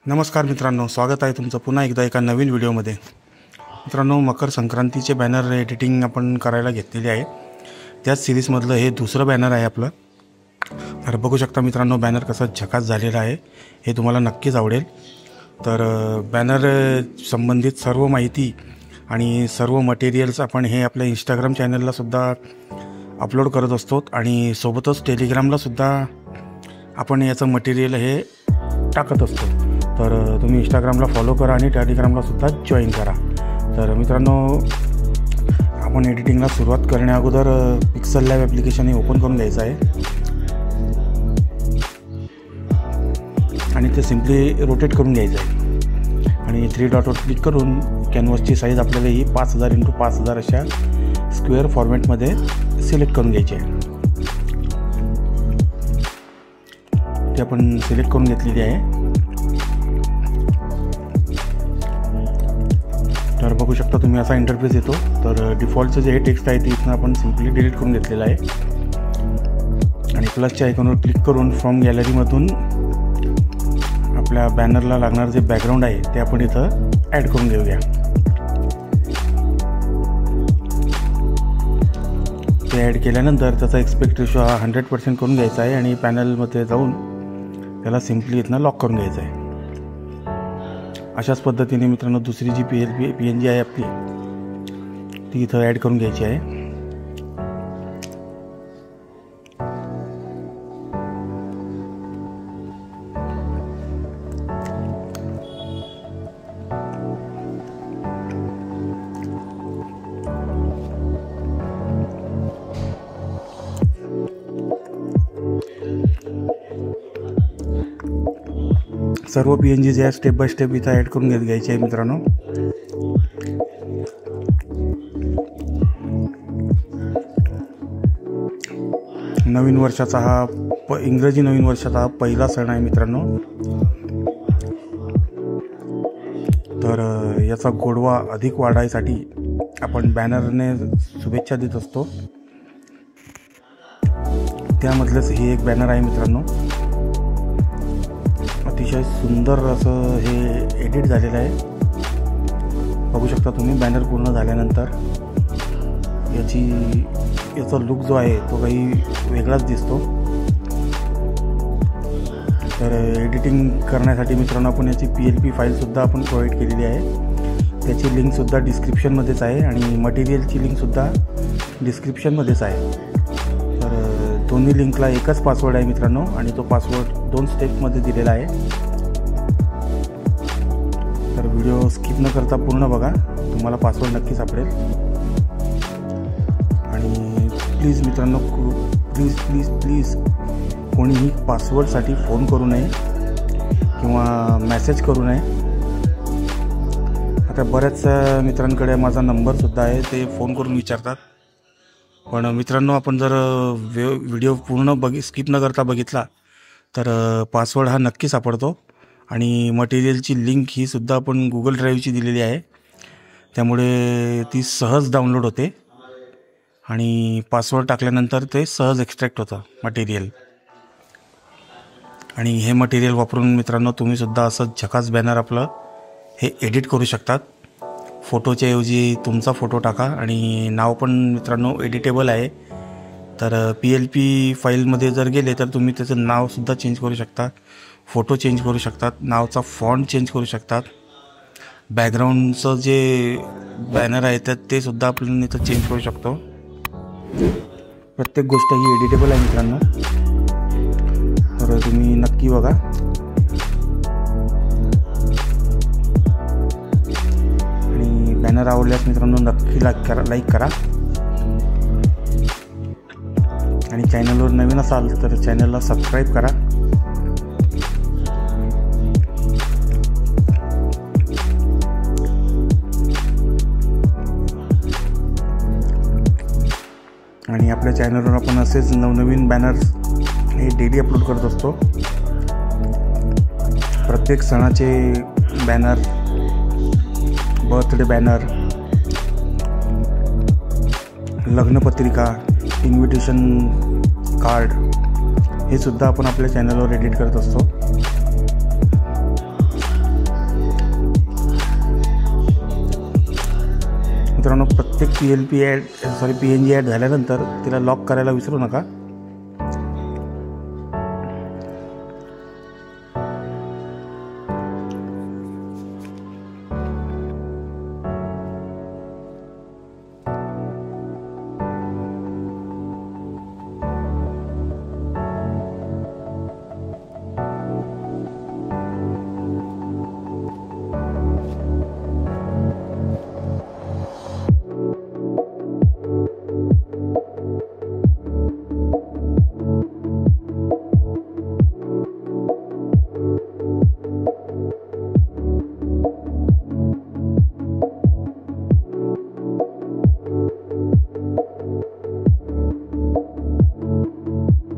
नमस्कार मित्रांनो, स्वागत आहे तुमचं पुन्हा एकदा एका नवीन व्हिडिओमध्ये। मित्रांनो, मकर संक्रांतीचे बॅनर एडिटिंग आपण करायला घेतलेले आहे। त्याच सिरीजमधलं हे दुसरं बॅनर आहे आपलं। तर बघू शकता मित्रांनो, बॅनर कसा झकास झालेला आहे, हे तुम्हाला नक्कीच आवडेल। तर बॅनर संबंधित सर्व माहिती आणि सर्व मटेरियल्स आपण हे आपल्या इंस्टाग्राम चॅनलला सुद्धा अपलोड करत असतो आणि सोबतच टेलिग्रामला सुद्धा आपण याचं मटेरियल हे टाकत असतो। तर तुम्ही इंस्टाग्रामला फॉलो करा आणि टेलिग्रामला सुद्धा जॉईन करा। तर मित्रांनो, आपण एडिटिंगला सुरुवात करण्या अगोदर पिक्सल लॅब ॲप्लिकेशन हे ओपन करून घ्यायचं आहे आणि ते सिम्पली रोटेट करून घ्यायचं आहे आणि 3 डॉटवर क्लिक करून कॅनव्हासची साईज आपल्याला ही 5000 × 5000 अशा स्क्वेअर फॉर्मॅटमध्ये सिलेक्ट करून घ्यायची आहे। ते आपण सिलेक्ट करून घेतलेली आहे। तर बघू शकता तुम्ही असा इंटरफेस येतो। तर डिफॉल्टचं जे हे टेक्स्ट आहे ते इथनं आपण सिम्पली डिलीट करून घेतलेलं आहे आणि प्लसच्या आयकॉनवर क्लिक करून फ्रॉम गॅलरीमधून आपल्या बॅनरला लागणार जे बॅकग्राऊंड आहे ते आपण इथं ॲड करून घेऊया। ते ॲड केल्यानंतर त्याचा एक्सपेक्ट रेशो हा 100% करून घ्यायचा आहे आणि पॅनलमध्ये जाऊन त्याला सिम्पली इथनं लॉक करून घ्यायचं आहे। अशाच पद्धतीने मित्रांनो दुसरी जी PNG आहे आपली ती इथं ॲड करून घ्यायची आहे। सर्व PNG जे आहे स्टेप बाय स्टेप इथं ॲड करून घ्यायची आहे मित्रांनो। नवीन वर्षाचा हा इंग्रजी नवीन वर्षाचा हा पहिला सण आहे मित्रांनो। तर याचा गोडवा अधिक वाढायसाठी आपण बॅनरने शुभेच्छा देत असतो। त्यामधलंच हे एक बॅनर आहे मित्रांनो। अतिशय सुंदर असं हे एडिट झालेलं आहे। बघू शकता तुम्ही बॅनर पूर्ण झाल्यानंतर याचा लुक जो आहे तो काही वेगळाच दिसतो। तर एडिटिंग करण्यासाठी मित्रांनो आपण याची PLP फाईलसुद्धा आपण प्रोव्हाइड केलेली आहे। त्याची लिंकसुद्धा डिस्क्रिप्शनमध्येच आहे आणि मटेरियलची लिंकसुद्धा डिस्क्रिप्शनमध्येच आहे। तर दोन्ही लिंकला एकच पासवर्ड आहे मित्रांनो आणि तो पासवर्ड 2 स्टेप्समध्ये दिलेला आहे। तर व्हिडिओ स्किप न करता पूर्ण बघा, तुम्हाला पासवर्ड नक्की सापडेल। आणि प्लीज मित्रांनो, प्लीज प्लीज प्लीज कोणीही पासवर्डसाठी फोन करू नये किंवा मेसेज करू नये। आता बऱ्याच मित्रांकडे माझा नंबरसुद्धा आहे, ते फोन करून विचारतात। पण मित्रांनो, आपण जर व्हिडिओ पूर्ण स्किप न करता बघितला तर पासवर्ड हा नक्की सापडतो आणि मटेरियलची लिंक ही सुद्धा आपण गुगल ड्राईव्हची दिलेली आहे, त्यामुळे ती सहज डाउनलोड होते आणि पासवर्ड टाकल्यानंतर ते सहज एक्स्ट्रॅक्ट होतं मटेरियल। आणि हे मटेरियल वापरून मित्रांनो तुम्ही सुद्धा असं झकास बॅनर आपलं हे एडिट करू शकतात। फोटोच्या ऐवजी तुमचा फोटो टाका आणि नाव पण मित्रांनो एडिटेबल आहे। तर PLP फाईलमध्ये जर गेले तर तुम्ही त्याचं नावसुद्धा चेंज करू शकता, फोटो चेंज करू शकतात, नावचा फॉन्ट चेंज करू शकतात, बॅकग्राऊंडचं जे बॅनर आहे तर ते सुद्धा आपण इथं चेंज करू शकतो। प्रत्येक गोष्ट ही एडिटेबल आहे मित्रांनो, तर तुम्ही नक्की बघा। आणि बॅनर आवडल्यास मित्रांनो नक्की लाईक करा आणि चॅनलवर नवीन असाल तर चॅनलला सबस्क्राईब करा। आणि आपल्या चॅनलवर आपण असेच नवनवीन बॅनर्स हे डेली अपलोड करत असतो। प्रत्येक सणाचे बॅनर, बर्थडे बॅनर, लग्नपत्रिका, इन्व्हिटेशन कार्ड हे सुद्धा आपण आपल्या चॅनलवर एडिट करत असतो। मित्रांनो, प्रत्येक PNG ॲड झाल्यानंतर तिला लॉक करायला विसरू नका.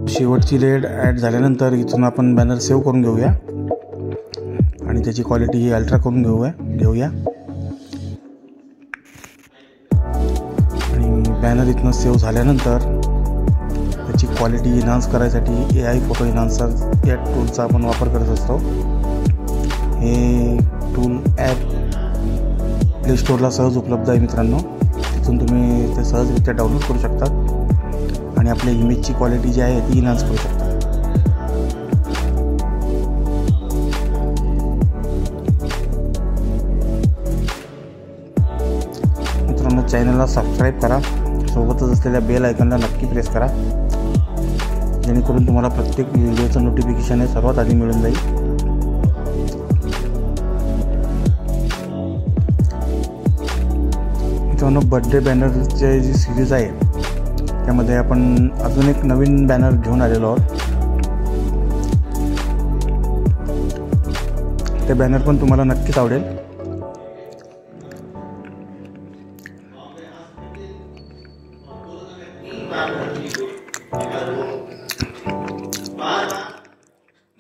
शेवटची लेड ॲड झाल्यानंतर इथून आपण बॅनर सेव्ह करून घेऊया आणि त्याची क्वालिटी ही अल्ट्रा करून घेऊया. आणि बॅनर इथनं सेव्ह झाल्यानंतर त्याची क्वालिटी इन्हान्स करायसाठी AI फोटो इन्हान्सर या टूलचा आपण वापर करत असतो. हे टूल ॲप प्ले स्टोअरला सहज उपलब्ध आहे मित्रांनो. तिथून तुम्ही ते सहजरित्या डाउनलोड करू शकता आणि आपल्या इमेजची क्वालिटी जी आहे ती इन्हान्स करू शकता. मित्रांनो, चॅनलला सबस्क्राईब करा, सोबतच असलेल्या बेल आयकॉनला नक्की प्रेस करा, जेणेकरून तुम्हाला प्रत्येक व्हिडिओचं नोटिफिकेशन हे सर्वात आधी मिळून जाईल. मित्रांनो, बर्थडे बॅनरचे जी सिरीज आहे त्यामध्ये आपण अजून एक नवीन बॅनर घेऊन आलेलो आहोत. ते बॅनर पण तुम्हाला नक्कीच आवडेल.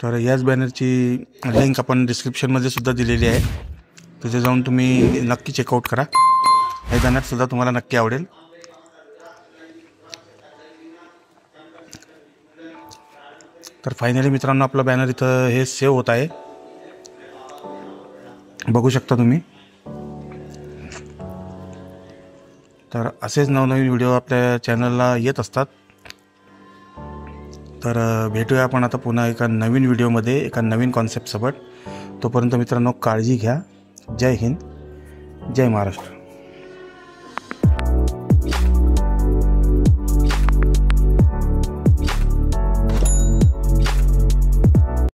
तर याच बॅनरची लिंक आपण डिस्क्रिप्शनमध्ये सुद्धा दिलेली आहे. तिथे जाऊन तुम्ही नक्की चेकआउट करा. हे बॅनरसुद्धा तुम्हाला नक्की आवडेल. तर फायनली मित्रांनो, आपला बॅनर इथं हे सेव्ह होत आहे, बघू शकता तुम्ही. तर असेच नवनवीन व्हिडिओ आपल्या चॅनलला येत असतात. तर भेटूया आपण आता पुन्हा एका नवीन व्हिडिओमध्ये एका नवीन कॉन्सेप्टसोबत. तोपर्यंत मित्रांनो, काळजी घ्या. जय हिंद, जय महाराष्ट्र.